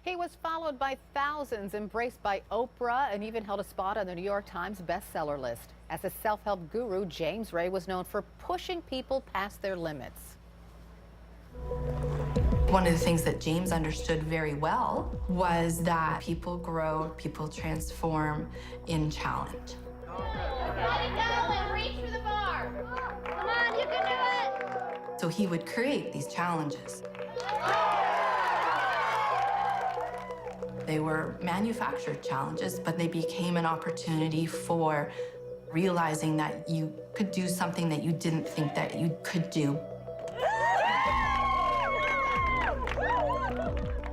He was followed by thousands, embraced by Oprah, and even held a spot on the New York Times bestseller list. As a self-help guru, James Ray was known for pushing people past their limits. One of the things that James understood very well was that people grow, people transform in challenge. Let it go and reach for the bar. Come on, you can do it. So he would create these challenges. They were manufactured challenges, but they became an opportunity for realizing that you could do something that you didn't think that you could do.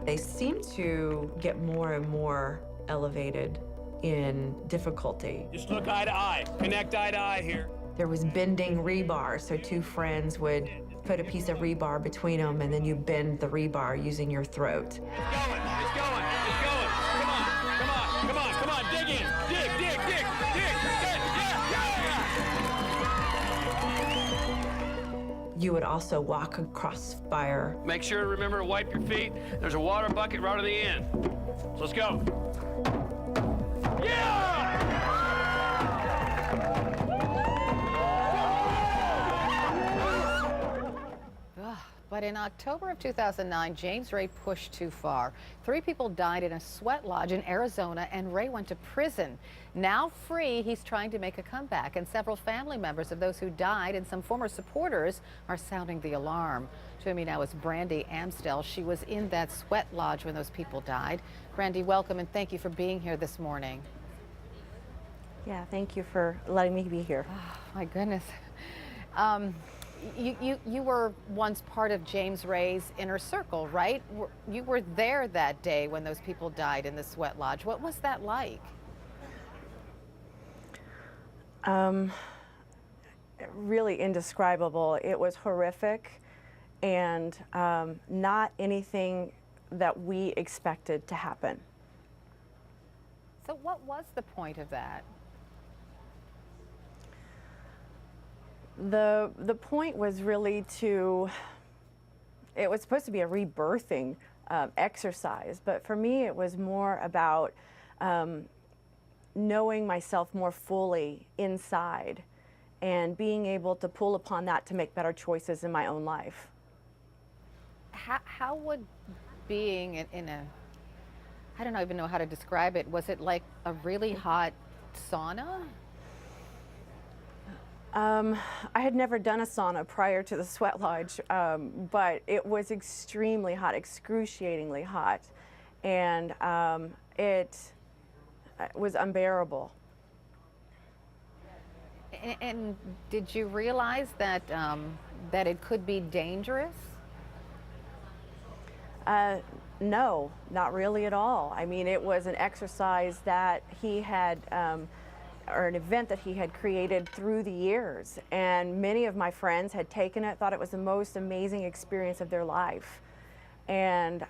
They seem to get more and more elevated in difficulty. Just look eye to eye. Connect eye to eye here. There was bending rebar, so two friends would put a piece of rebar between them, and then you bend the rebar using your throat. It's going, it's going, it's going. Come on, come on, come on, come on. Dig in. Dig, dig, dig, dig. Yeah. You would also walk across fire. Make sure to remember to wipe your feet. There's a water bucket right on the end. So let's go. Yeah! But in October of 2009, James Ray pushed too far. 3 people died in a sweat lodge in Arizona, and Ray went to prison. Now free, he's trying to make a comeback, and several family members of those who died and some former supporters are sounding the alarm. Joining me now is Brandy Amstel. She was in that sweat lodge when those people died. Brandy, welcome, and thank you for being here this morning. Yeah, thank you for letting me be here. Oh, my goodness. You were once part of James Ray's inner circle, right? You were there that day when those people died in the sweat lodge. What was that like? Really indescribable. It was horrific and not anything that we expected to happen. So what was the point of that? The point was really it was supposed to be a rebirthing exercise, but for me it was more about knowing myself more fully inside and being able to pull upon that to make better choices in my own life. How would being in a, I don't even know how to describe it, was it like a really hot sauna? I had never done a sauna prior to the sweat lodge, but it was extremely hot, excruciatingly hot, and it was unbearable. And did you realize that that it could be dangerous? No, not really at all. I mean, it was an exercise that he had or an event that he had created through the years, and many of my friends had taken it, thought it was the most amazing experience of their life. And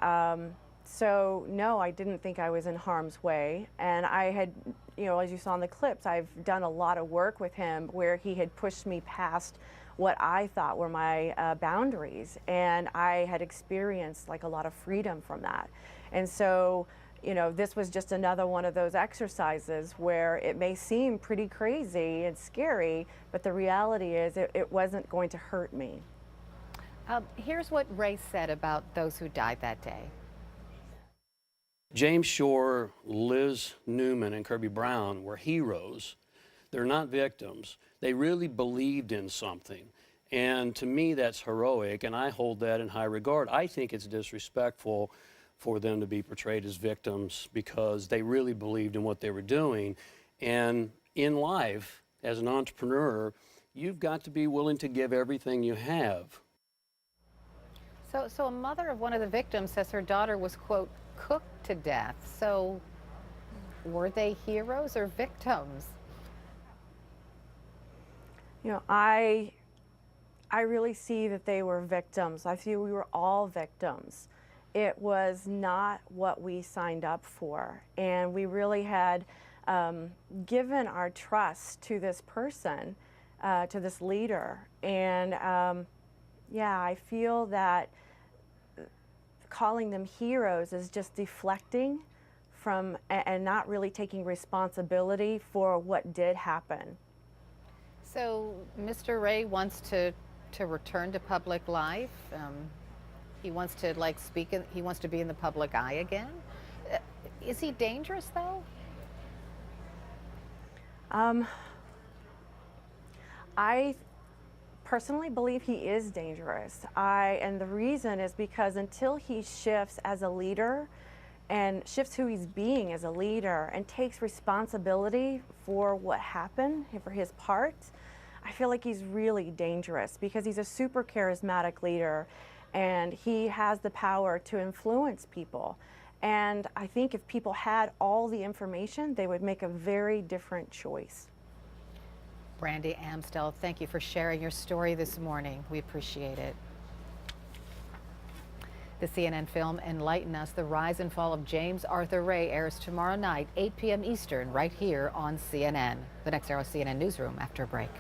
so no, I didn't think I was in harm's way, and I had, you know, as you saw in the clips, I've done a lot of work with him where he had pushed me past what I thought were my boundaries, and I had experienced like a lot of freedom from that. And so, you know, this was just another one of those exercises where it may seem pretty crazy and scary, but the reality is it wasn't going to hurt me. Here's what Ray said about those who died that day. James Shore, Liz Newman, and Kirby Brown were heroes. They're not victims. They really believed in something. And to me, that's heroic, and I hold that in high regard. I think it's disrespectful for them to be portrayed as victims because they really believed in what they were doing. And in life, as an entrepreneur, you've got to be willing to give everything you have. So a mother of one of the victims says her daughter was, quote, cooked to death. So were they heroes or victims? You know, I really see that they were victims. I feel we were all victims. It was not what we signed up for, and we really had given our trust to this person, to this leader, and yeah, I feel that calling them heroes is just deflecting from and not really taking responsibility for what did happen. So Mr. Ray wants to return to public life. He wants to he wants to be in the public eye again. Is he dangerous though? I personally believe he is dangerous. And the reason is because until he shifts as a leader and shifts who he's being as a leader and takes responsibility for what happened, for his part, I feel like he's really dangerous because he's a super charismatic leader and he has the power to influence people. And I think if people had all the information, they would make a very different choice. Brandy Amstel, thank you for sharing your story this morning. We appreciate it. The CNN film Enlighten Us, The Rise and Fall of James Arthur Ray airs tomorrow night, 8 p.m. Eastern, right here on CNN. The next hour, CNN Newsroom after a break.